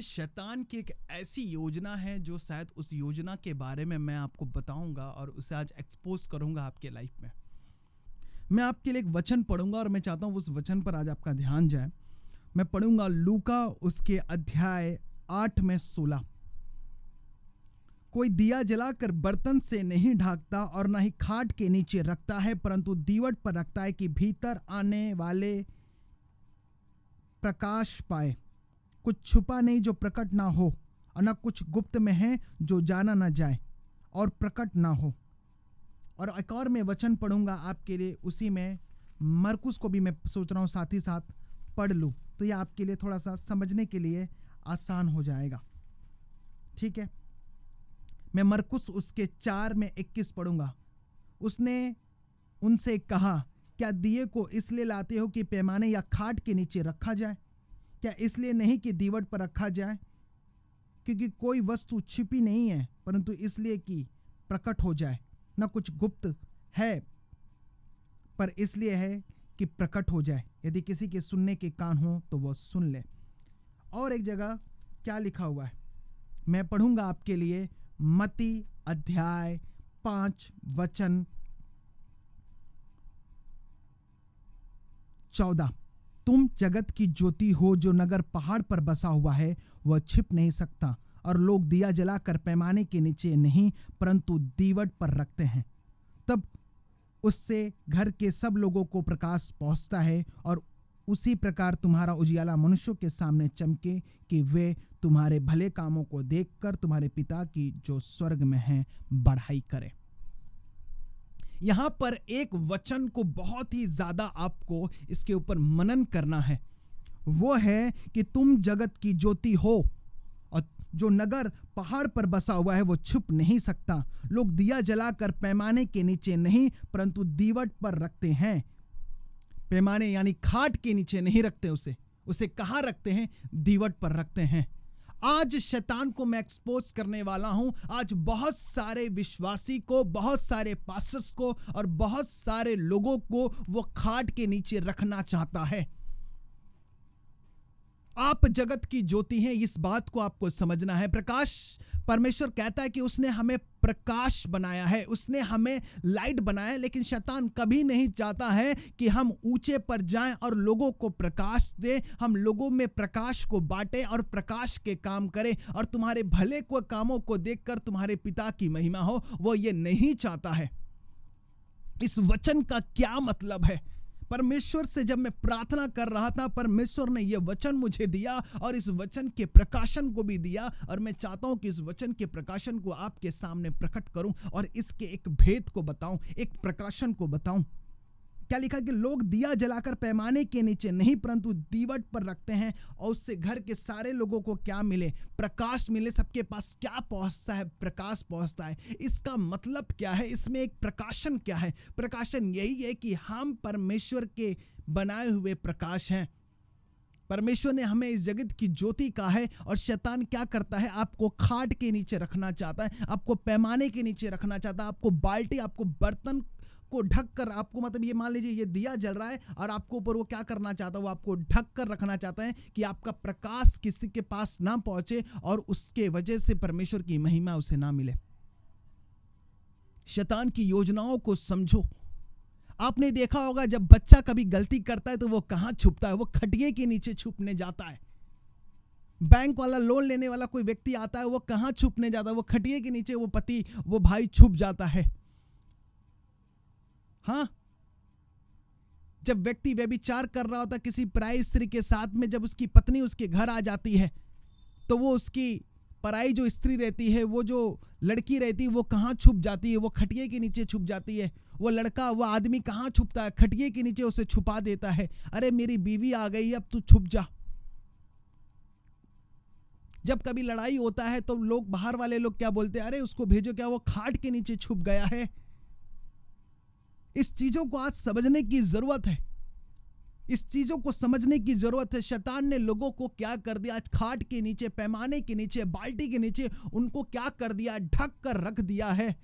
शैतान की एक ऐसी योजना है जो शायद उस योजना के बारे में मैं आपको बताऊंगा और उसे आज एक्सपोज करूंगा आपके लाइफ में। मैं आपके लिए एक वचन पढ़ूंगा और मैं चाहता हूं उस वचन पर आज आपका ध्यान जाए। मैं पढ़ूंगा लूका उसके अध्याय 8 में 16। कोई दिया जलाकर बर्तन से नहीं ढाकता और ना ही खाट के नीचे रखता है, परंतु दीवट पर रखता है कि भीतर आने वाले प्रकाश पाए। कुछ छुपा नहीं जो प्रकट ना हो, और न कुछ गुप्त में है जो जाना ना जाए और प्रकट ना हो। और एक और मैं वचन पढ़ूंगा आपके लिए, उसी में मरकुस को भी मैं सोच रहा हूं साथ ही साथ पढ़ लूं, तो यह आपके लिए थोड़ा सा समझने के लिए आसान हो जाएगा। ठीक है, मैं मरकुस उसके 4 में 21 पढ़ूंगा। उसने उनसे कहा, क्या दिए को इसलिए लाते हो कि पैमाने या खाट के नीचे रखा जाए? क्या इसलिए नहीं कि दीवट पर रखा जाए? क्योंकि कोई वस्तु छिपी नहीं है, परंतु इसलिए कि प्रकट हो जाए। न कुछ गुप्त है, पर इसलिए है कि प्रकट हो जाए। यदि किसी के सुनने के कान हो तो वह सुन ले। और एक जगह क्या लिखा हुआ है, मैं पढ़ूंगा आपके लिए। मत्ती अध्याय 5 वचन 14। तुम जगत की ज्योति हो। जो नगर पहाड़ पर बसा हुआ है वह छिप नहीं सकता, और लोग दिया जलाकर पैमाने के नीचे नहीं परंतु दीवट पर रखते हैं। तब उससे घर के सब लोगों को प्रकाश पहुंचता है। और उसी प्रकार तुम्हारा उजियाला मनुष्यों के सामने चमके कि वे तुम्हारे भले कामों को देखकर तुम्हारे पिता की जो स्वर्ग में है बढ़ाई करे। यहां पर एक वचन को बहुत ही ज्यादा आपको इसके ऊपर मनन करना है। वो है कि तुम जगत की ज्योति हो, और जो नगर पहाड़ पर बसा हुआ है वो छुप नहीं सकता। लोग दिया जलाकर पैमाने के नीचे नहीं परंतु दीवट पर रखते हैं। पैमाने यानी खाट के नीचे नहीं रखते, उसे कहां रखते हैं? दीवट पर रखते हैं। आज शैतान को मैं एक्सपोज करने वाला हूं। आज बहुत सारे विश्वासी को, बहुत सारे पास्टर्स को और बहुत सारे लोगों को वो खाट के नीचे रखना चाहता है। आप जगत की ज्योति हैं, इस बात को आपको समझना है। प्रकाश, परमेश्वर कहता है कि उसने हमें प्रकाश बनाया है, उसने हमें लाइट बनाया है, लेकिन शैतान कभी नहीं चाहता है कि हम ऊंचे पर जाएं और लोगों को प्रकाश दें, हम लोगों में प्रकाश को बांटें और प्रकाश के काम करें और तुम्हारे भले को कामों को देखकर तुम्हारे पिता की महिमा हो। वो ये नहीं चाहता है। इस वचन का क्या मतलब है? परमेश्वर से जब मैं प्रार्थना कर रहा था, परमेश्वर ने यह वचन मुझे दिया और इस वचन के प्रकाशन को भी दिया, और मैं चाहता हूं कि इस वचन के प्रकाशन को आपके सामने प्रकट करूं और इसके एक भेद को बताऊं, एक प्रकाशन को बताऊं। क्या लिखा कि लोग दिया जलाकर पैमाने के नीचे नहीं परंतु दीवट पर रखते हैं, और उससे घर के सारे लोगों को क्या मिले? प्रकाश मिले। सबके पास क्या पहुंचता है? प्रकाश पहुंचता है। इसका मतलब क्या है? इसमें एक प्रकाशन क्या है? प्रकाशन यही है कि हम परमेश्वर के बनाए हुए प्रकाश हैं। परमेश्वर ने हमें इस जगत की ज्योति कहा है, और शैतान क्या करता है? आपको खाट के नीचे रखना चाहता है, आपको पैमाने के नीचे रखना चाहता है, आपको बाल्टी, आपको बर्तन को ढक कर, आपको मतलब ये मान लीजिए ये दिया जल रहा है और आपको ऊपर वो क्या करना चाहता है? वो आपको ढक कर रखना चाहता है कि आपका प्रकाश किसी के पास ना पहुंचे और उसके वजह से परमेश्वर की महिमा उसे ना मिले। शैतान की योजनाओं को समझो। आपने देखा होगा जब बच्चा कभी गलती करता है तो वो कहां छुपता है? वो खटिए के नीचे छुपने जाता है। बैंक वाला, लोन लेने वाला कोई व्यक्ति आता है, वो कहां छुपने जाता है? वो खटिए के नीचे वो पति, वो भाई छुप जाता है। हाँ, जब व्यक्ति व्यभिचार कर रहा होता किसी पराई स्त्री के साथ में, जब उसकी पत्नी उसके घर आ जाती है तो वो उसकी पराई जो स्त्री रहती है, वो जो लड़की रहती है, वो कहां छुप जाती है? वो खटिए के नीचे छुप जाती है। वो लड़का, वो आदमी कहां छुपता है? खटिए के नीचे उसे छुपा देता है। अरे मेरी बीवी आ गई, अब तू छुप जा। जब कभी लड़ाई होता है तो लोग, बाहर वाले लोग क्या बोलते हैं? अरे उसको भेजो, क्या वो खाट के नीचे छुप गया है? इस चीजों को आज समझने की जरूरत है। इस चीजों को समझने की जरूरत है। शैतान ने लोगों को क्या कर दिया? आज खाट के नीचे, पैमाने के नीचे, बाल्टी के नीचे उनको क्या कर दिया? ढक कर रख दिया है।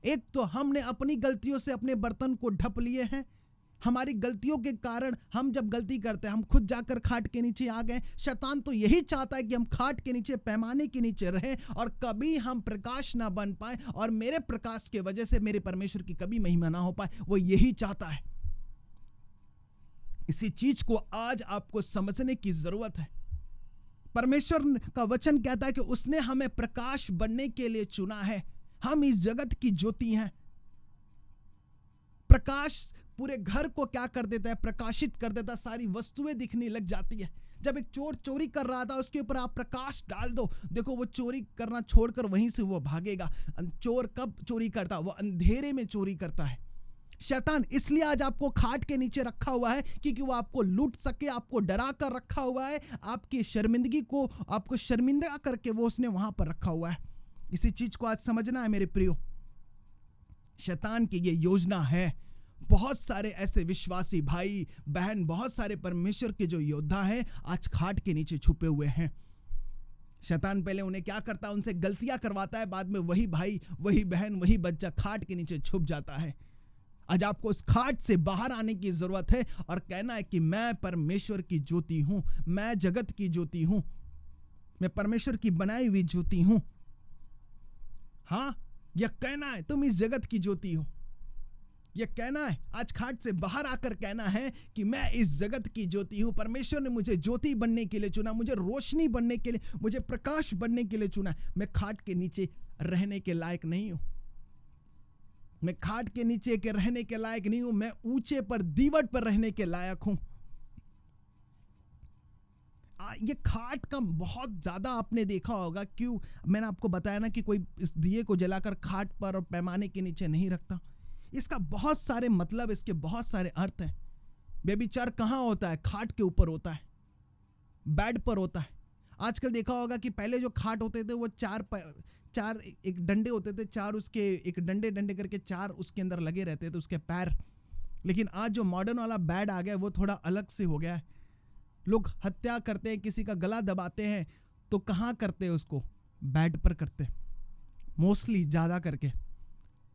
एक तो हमने अपनी गलतियों से अपने बर्तन को ढप लिए हैं, हमारी गलतियों के कारण हम जब गलती करते हैं हम खुद जाकर खाट के नीचे आ गए। शैतान तो यही चाहता है कि हम खाट के नीचे, पैमाने के नीचे रहें और कभी हम प्रकाश ना बन पाए और मेरे प्रकाश के वजह से मेरे परमेश्वर की कभी महिमा ना हो पाए। वो यही चाहता है। इसी चीज को आज आपको समझने की जरूरत है। परमेश्वर का वचन कहता है कि उसने हमें प्रकाश बनने के लिए चुना है। हम इस जगत की ज्योति हैं। प्रकाश पूरे घर को क्या कर देता है? प्रकाशित कर देता है। सारी वस्तुएं दिखने लग जाती है। जब एक चोर चोरी कर रहा था, उसके ऊपर आप प्रकाश डाल दो, देखो वो चोरी करना छोड़कर वहीं से वो भागेगा। चोर कब चोरी करता? वो अंधेरे में चोरी करता है। शैतान इसलिए आज आपको खाट के नीचे रखा हुआ है क्योंकि वो आपको लूट सके, आपको डरा कर रखा हुआ है, आपकी शर्मिंदगी को, आपको शर्मिंदा करके वो उसने वहां पर रखा हुआ है। इसी चीज को आज समझना है मेरे प्रियो। शैतान की ये योजना है। बहुत सारे ऐसे विश्वासी भाई बहन, बहुत सारे परमेश्वर के जो योद्धा हैं, आज खाट के नीचे छुपे हुए हैं। शैतान पहले उन्हें क्या करता है? उनसे गलतियां करवाता है, बाद में वही भाई, वही बहन, वही बच्चा खाट के नीचे छुप जाता है। आज आपको उस खाट से बाहर आने की जरूरत है और कहना है कि मैं परमेश्वर की ज्योति हूं, मैं जगत की ज्योति हूं, मैं परमेश्वर की बनाई हुई ज्योति हूं। हां, यह कहना है तुम इस जगत की ज्योति हो। यह कहना है, आज खाट से बाहर आकर कहना है कि मैं इस जगत की ज्योति हूं। परमेश्वर ने मुझे ज्योति बनने के लिए चुना, मुझे रोशनी बनने के लिए, मुझे प्रकाश बनने के लिए चुना। मैं खाट के नीचे रहने के लायक नहीं हूं। मैं खाट के नीचे के रहने के लायक नहीं हूं। मैं ऊंचे पर, दीवट पर रहने के लायक हूं। ये खाट का बहुत ज्यादा आपने देखा होगा। क्यों? मैंने आपको बताया ना कि कोई इस दिए को जलाकर खाट पर और पैमाने के नीचे नहीं रखता। इसका बहुत सारे मतलब, इसके बहुत सारे अर्थ हैं। व्यभिचार कहां होता है? खाट के ऊपर होता है, बेड पर होता है। आजकल देखा होगा कि पहले जो खाट होते थे वो चार एक डंडे होते थे, चार उसके एक डंडे डंडे करके चार उसके अंदर लगे रहते थे, उसके पैर। लेकिन आज जो मॉडर्न वाला बेड आ गया वो थोड़ा अलग से हो गया है। लोग हत्या करते हैं, किसी का गला दबाते हैं तो कहाँ करते हैं? उसको बेड पर करते हैं, मोस्टली ज्यादा करके।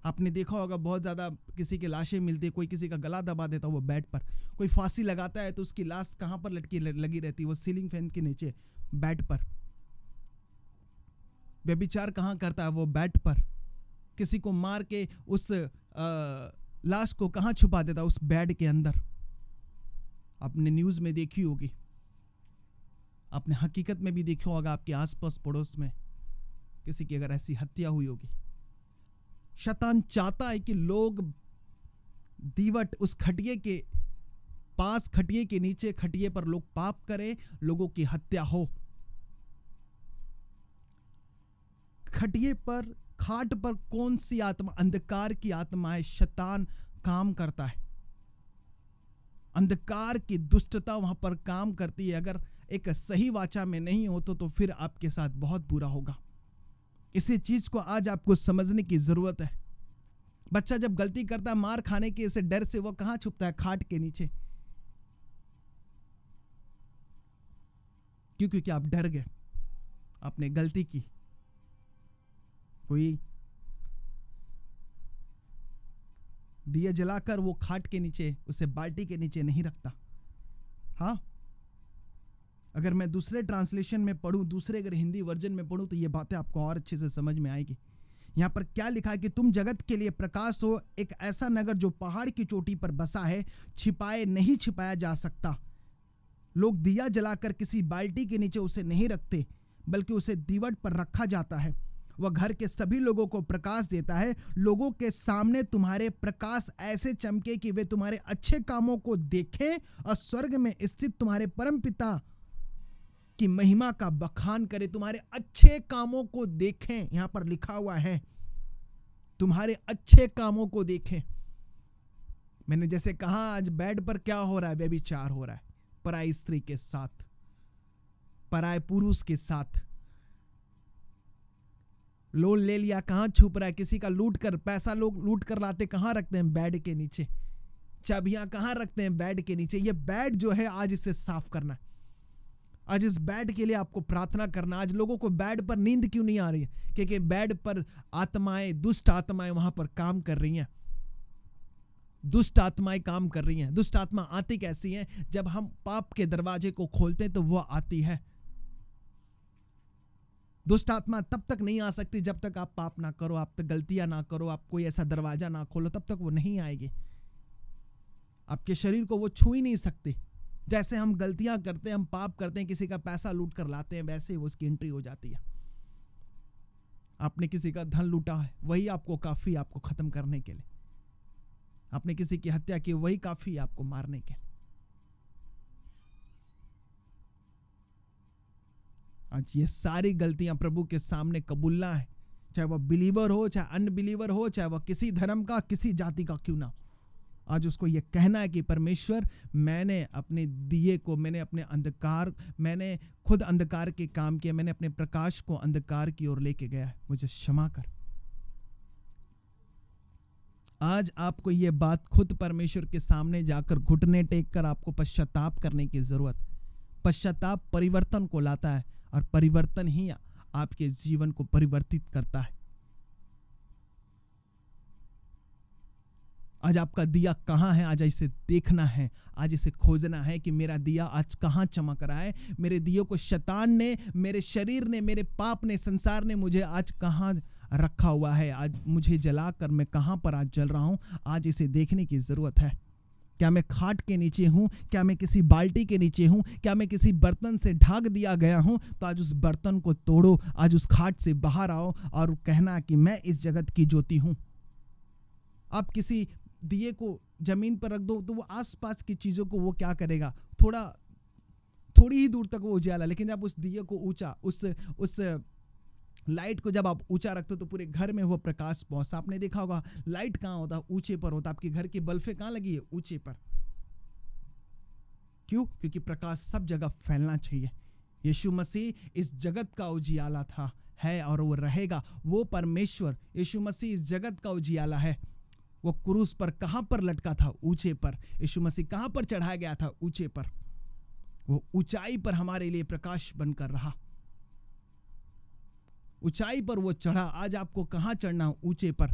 आपने देखा होगा बहुत ज्यादा किसी की लाशें मिलती है, कोई किसी का गला दबा देता है वो बेड पर। कोई फांसी लगाता है तो उसकी लाश कहाँ पर लटकी लगी रहती है? वो सीलिंग फैन के नीचे, बेड पर। व्यभिचार कहाँ करता है? वो बेड पर। किसी को मार के उस लाश को कहाँ छुपा देता? उस बेड के अंदर। आपने न्यूज में देखी होगी, आपने हकीकत में भी देखा होगा, आपके आसपास पड़ोस में किसी की अगर ऐसी हत्या हुई होगी। शैतान चाहता है कि लोग दीवट, उस खटिए के पास, खटिए के नीचे, खटिए पर लोग पाप करें, लोगों की हत्या हो। खटिए पर, खाट पर कौन सी आत्मा? अंधकार की आत्मा है। शैतान काम करता है, अंधकार की दुष्टता वहां पर काम करती है। अगर एक सही वाचा में नहीं हो तो फिर आपके साथ बहुत बुरा होगा। इसी चीज को आज आपको समझने की जरूरत है। बच्चा जब गलती करता है, मार खाने के इसे डर से वो कहां छुपता है? खाट के नीचे। क्यों? क्योंकि आप डर गए, आपने गलती की। कोई दिया जलाकर वो खाट के नीचे, उसे बाल्टी के नीचे नहीं रखता। हाँ, अगर मैं दूसरे ट्रांसलेशन में पढ़ूं, दूसरे अगर हिंदी वर्जन में पढ़ूं तो ये बातें आपको और अच्छे से समझ में आएगी। यहां पर क्या लिखा है कि तुम जगत के लिए प्रकाश हो, एक ऐसा नगर जो पहाड़ की चोटी पर बसा है, छिपाए नहीं छिपाया जा सकता। लोग दिया जलाकर किसी बाल्टी के नीचे उसे नहीं रखते, बल्कि उसे दीवट पर रखा जाता है। वह घर के सभी लोगों को प्रकाश देता है। लोगों के सामने तुम्हारे प्रकाश ऐसे चमके कि वे तुम्हारे अच्छे कामों को देखें और स्वर्ग में स्थित तुम्हारे परमपिता की महिमा का बखान करें। तुम्हारे अच्छे कामों को देखें, यहां पर लिखा हुआ है, तुम्हारे अच्छे कामों को देखें। मैंने जैसे कहा, आज बेड पर क्या हो रहा है? व्यभिचार हो रहा है, पराई स्त्री के साथ, पराये पुरुष के साथ। लोन ले लिया, कहां छुप रहा है? किसी का लूट कर पैसा लोग लूट कर लाते, कहां रखते हैं? बेड के नीचे। चाबियां कहां रखते हैं? बेड के नीचे। ये बेड जो है आज इसे साफ करना है। आज इस बेड के लिए आपको प्रार्थना करना। आज लोगों को बेड पर नींद क्यों नहीं आ रही है? क्योंकि बेड पर आत्माएं, दुष्ट आत्माएं वहां पर काम कर रही हैं। दुष्ट आत्माएं काम कर रही हैं। दुष्ट आत्मा आती कैसी हैं? जब हम पाप के दरवाजे को खोलते हैं तो वो आती है। दुष्ट आत्मा तब तक नहीं आ सकती जब तक आप पाप ना करो, आप तक गलतियां ना करो, आप कोई ऐसा दरवाजा ना खोलो, तब तक वो नहीं आएगी। आपके शरीर को वो छू ही नहीं सकती। जैसे हम गलतियां करते हैं, हम पाप करते हैं, किसी का पैसा लूट कर लाते हैं, वैसे ही उसकी एंट्री हो जाती है। आपने किसी का धन लूटा है, वही आपको काफी, आपको खत्म करने के लिए। आपने किसी की हत्या की, वही काफी आपको मारने के लिए। आज ये सारी गलतियां प्रभु के सामने कबूलना है, चाहे वह बिलीवर हो, चाहे अनबिलीवर हो, चाहे वह किसी धर्म का, किसी जाति का क्यों ना हो। आज उसको यह कहना है कि परमेश्वर, मैंने अपने दिए को, मैंने खुद अंधकार के काम किए, मैंने अपने प्रकाश को अंधकार की ओर लेके गया, मुझे क्षमा कर। आज आपको यह बात खुद परमेश्वर के सामने जाकर घुटने टेक कर आपको पश्चाताप करने की जरूरत। पश्चाताप परिवर्तन को लाता है और परिवर्तन ही आपके जीवन को परिवर्तित करता है। आज आपका दिया कहाँ है? आज इसे देखना है, आज इसे खोजना है कि मेरा दिया आज कहाँ चमक रहा है। मेरे दिए को शैतान ने, मेरे शरीर ने, मेरे पाप ने, संसार ने मुझे आज कहाँ रखा हुआ है। आज मुझे जलाकर मैं कहाँ पर आज जल रहा हूँ, आज इसे देखने की जरूरत है। क्या मैं खाट के नीचे हूँ? क्या मैं किसी बाल्टी के नीचे हूँ? क्या मैं किसी बर्तन से ढक दिया गया हूँ? तो आज उस बर्तन को तोड़ो, आज उस खाट से बाहर आओ और कहना कि मैं इस जगत की ज्योति हूँ। आप किसी दिए को जमीन पर रख दो तो वो आसपास की चीजों को वो क्या करेगा, थोड़ी ही दूर तक वो उजाला। लेकिन जब उस दिए को ऊंचा, उस लाइट को जब आप ऊंचा रखते हो तो पूरे घर में वो प्रकाश पहुंचता। आपने देखा होगा लाइट कहाँ होता है? ऊंचे पर होता। आपके घर की बल्बें कहाँ लगी है? ऊंचे पर। क्यों? क्योंकि प्रकाश सब जगह फैलना चाहिए। यीशु मसीह इस जगत का उजियाला था, है और वो रहेगा। वो परमेश्वर यीशु मसीह इस जगत का उजियाला है। वो क्रूस पर कहां पर लटका था? ऊंचे पर। यीशु मसीह कहां पर चढ़ाया गया था? ऊंचे पर। वो ऊंचाई पर हमारे लिए प्रकाश बनकर रहा। ऊंचाई पर वो चढ़ा। आज आपको कहां चढ़ना? ऊंचे पर।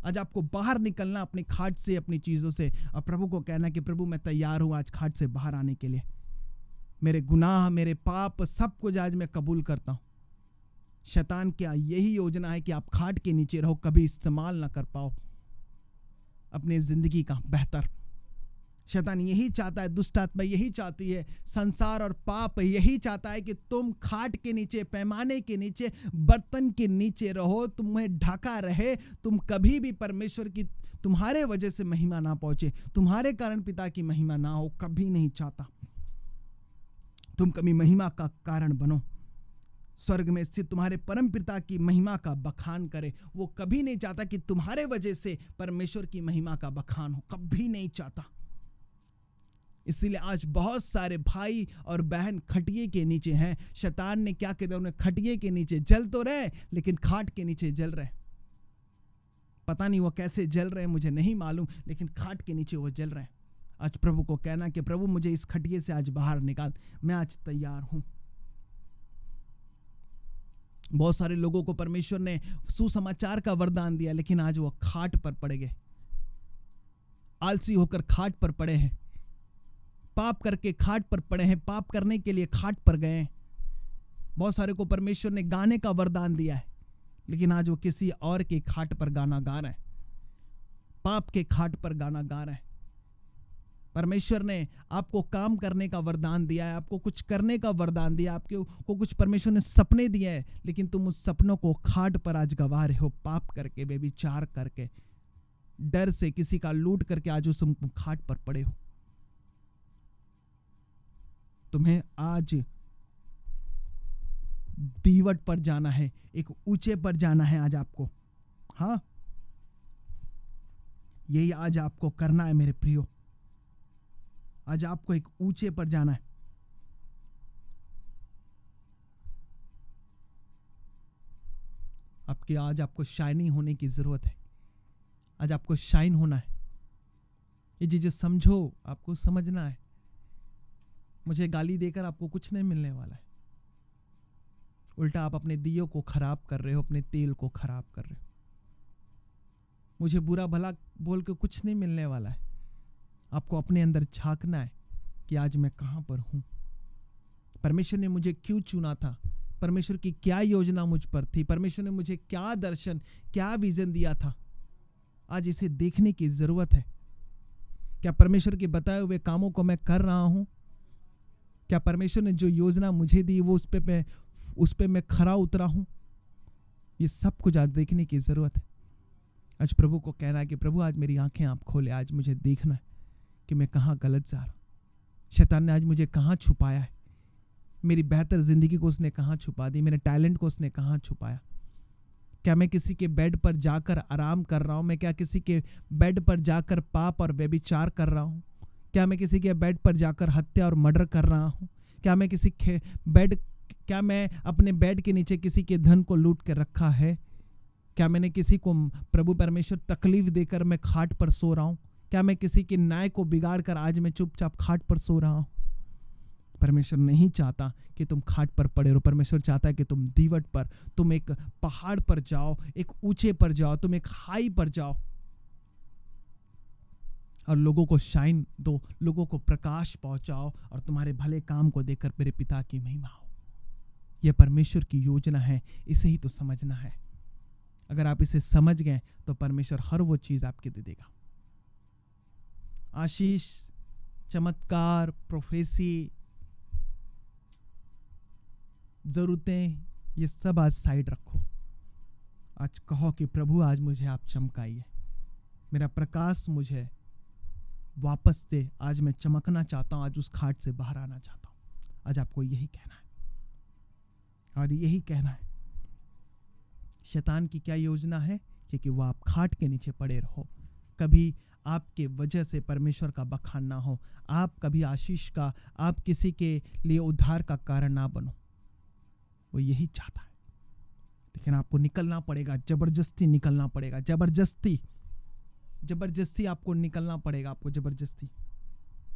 आज आपको बाहर निकलना अपनी खाट से, अपनी चीजों से, और प्रभु को कहना कि प्रभु मैं तैयार हूं आज खाट से बाहर आने के लिए। मेरे गुनाह, मेरे पाप, सब कुछ आज मैं कबूल करता हूं। शैतान क्या यही योजना है कि आप खाट के नीचे रहो, कभी इस्तेमाल ना कर पाओ अपनी जिंदगी का बेहतर। शैतान यही चाहता है, दुष्ट आत्मा यही चाहती है, संसार और पाप यही चाहता है कि तुम खाट के नीचे, पैमाने के नीचे, बर्तन के नीचे रहो, तुम्हें ढका रहे। तुम कभी भी परमेश्वर की, तुम्हारे वजह से महिमा ना पहुंचे, तुम्हारे कारण पिता की महिमा ना हो, कभी नहीं चाहता। तुम कभी महिमा का कारण बनो, स्वर्ग में स्थित तुम्हारे परम पिता की महिमा का बखान करे। वो कभी नहीं चाहता कि तुम्हारे वजह से परमेश्वर की महिमा का बखान हो, कभी नहीं चाहता। इसीलिए आज बहुत सारे भाई और बहन खटिये के नीचे हैं। शैतान ने क्या किया? उन्हें खटिये के नीचे जल तो रहे, लेकिन खाट के नीचे जल रहे। पता नहीं वो कैसे जल रहे, मुझे नहीं मालूम, लेकिन खाट के नीचे वो जल रहे। आज प्रभु को कहना कि प्रभु मुझे इस खटिये से आज बाहर निकाल, मैं आज तैयार हूं। बहुत सारे लोगों को परमेश्वर ने सुसमाचार का वरदान दिया, लेकिन आज वो खाट पर पड़े गए, आलसी होकर खाट पर पड़े हैं, पाप करके खाट पर पड़े हैं, पाप करने के लिए खाट पर गए। बहुत सारे को परमेश्वर ने गाने का वरदान दिया है, लेकिन आज वो किसी और के खाट पर गाना गा रहे हैं, पाप के खाट पर गाना गा रहे हैं। परमेश्वर ने आपको काम करने का वरदान दिया है, आपको कुछ करने का वरदान दिया, आपको कुछ परमेश्वर ने सपने दिए हैं, लेकिन तुम उस सपनों को खाट पर आज गवा रहे हो, पाप करके, व्यभिचार करके, डर से, किसी का लूट करके आज उस खाट पर पड़े हो। तुम्हें आज दीवट पर जाना है, एक ऊंचे पर जाना है आज आपको। हाँ, यही आज आपको करना है मेरे प्रियो। आज आपको एक ऊंचे पर जाना है। आज आपको शाइनिंग होने की जरूरत है। आज आपको शाइन होना है। ये चीजें समझो, आपको समझना है। मुझे गाली देकर आपको कुछ नहीं मिलने वाला है। उल्टा आप अपने दियों को खराब कर रहे हो, अपने तेल को खराब कर रहे हो। मुझे बुरा भला बोल के कुछ नहीं मिलने वाला है। आपको अपने अंदर झांकना है कि आज मैं कहां पर हूं, परमेश्वर ने मुझे क्यों चुना था, परमेश्वर की क्या योजना मुझ पर थी, परमेश्वर ने मुझे क्या दर्शन, क्या विजन दिया था। आज इसे देखने की जरूरत है। क्या परमेश्वर के बताए हुए कामों को मैं कर रहा हूं? क्या परमेश्वर ने जो योजना मुझे दी वो उस पे मैं खरा उतरा हूं? ये सब कुछ आज देखने की जरूरत है। आज प्रभु को कहना है कि प्रभु आज मेरी आंखें आप खोले, आज मुझे देखना है कि मैं कहां गलत जा रहा हूं। शैतान ने आज मुझे कहां छुपाया है, मेरी बेहतर जिंदगी को उसने कहां छुपा दी, मेरे टैलेंट को उसने कहां छुपाया। क्या मैं किसी के बेड पर जाकर आराम कर रहा हूं? मैं क्या किसी के बेड पर जाकर पाप और व्यभिचार कर रहा हूं? क्या मैं किसी के बेड पर जाकर हत्या और मर्डर कर रहा हूं? क्या मैं अपने बेड के नीचे किसी के धन को लूट कर रखा है? क्या मैंने किसी को प्रभु परमेश्वर तकलीफ देकर मैं खाट पर सो रहा हूं? क्या मैं किसी के न्याय को बिगाड़ कर आज मैं चुपचाप खाट पर सो रहा हूं? परमेश्वर नहीं चाहता कि तुम खाट पर पड़े रहो। परमेश्वर चाहता है कि तुम दीवट पर, तुम एक पहाड़ पर जाओ, एक ऊंचे पर जाओ, तुम एक हाई पर जाओ और लोगों को शाइन दो, लोगों को प्रकाश पहुंचाओ और तुम्हारे भले काम को देखकर मेरे पिता की महिमा हो। यह परमेश्वर की योजना है, इसे ही तो समझना है। अगर आप इसे समझ गए तो परमेश्वर हर वो चीज आपके दे देगा। आशीष, चमत्कार, प्रोफेसी, जरूरतें, ये सब आज साइड रखो। आज कहो कि प्रभु आज मुझे आप चमकाइए, मेरा प्रकाश मुझे वापस दे, आज मैं चमकना चाहता हूं, आज उस खाट से बाहर आना चाहता हूं। आज आपको यही कहना है और यही कहना है। शैतान की क्या योजना है? क्योंकि वो आप खाट के नीचे पड़े रहो, कभी आपके वजह से परमेश्वर का बखान ना हो, आप कभी आशीष का, आप किसी के लिए उद्धार का कारण ना बनो। वो यही चाहता है, लेकिन आपको निकलना पड़ेगा, जबरदस्ती निकलना पड़ेगा, जबरदस्ती आपको निकलना पड़ेगा, आपको जबरदस्ती।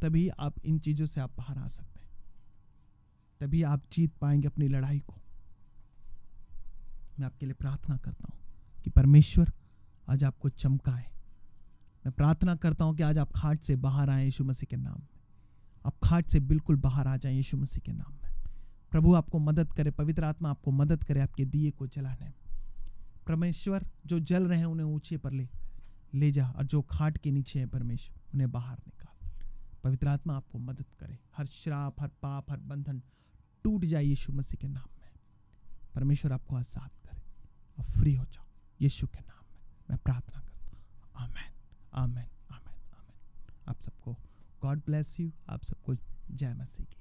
तभी आप इन चीजों से आप बाहर आ सकते हैं, तभी आप जीत पाएंगे अपनी लड़ाई को। मैं आपके लिए प्रार्थना करता हूं कि परमेश्वर आज आपको चमकाए। मैं प्रार्थना करता हूं कि आज आप खाट से बाहर आए यीशु मसीह के नाम में। आप खाट से बिल्कुल बाहर आ जाएं यीशु मसीह के नाम में। प्रभु आपको मदद करे, पवित्र आत्मा आपको मदद करे आपके दिए को जलाने में। परमेश्वर जो जल रहे हैं उन्हें ऊंचे पर ले जा, और जो खाट के नीचे है परमेश्वर उन्हें बाहर निकाल। पवित्र आत्मा आपको मदद करे, हर श्राप, हर पाप, हर बंधन टूट जाए यीशु मसीह के नाम में। परमेश्वर आपको आजाद करे और फ्री हो जाओ यीशु के नाम में। मैं प्रार्थना करता हूँ। आमेन, आमेन, आमेन, आमेन। आप सबको गॉड ब्लेस यू। आप सबको जय मसीह की।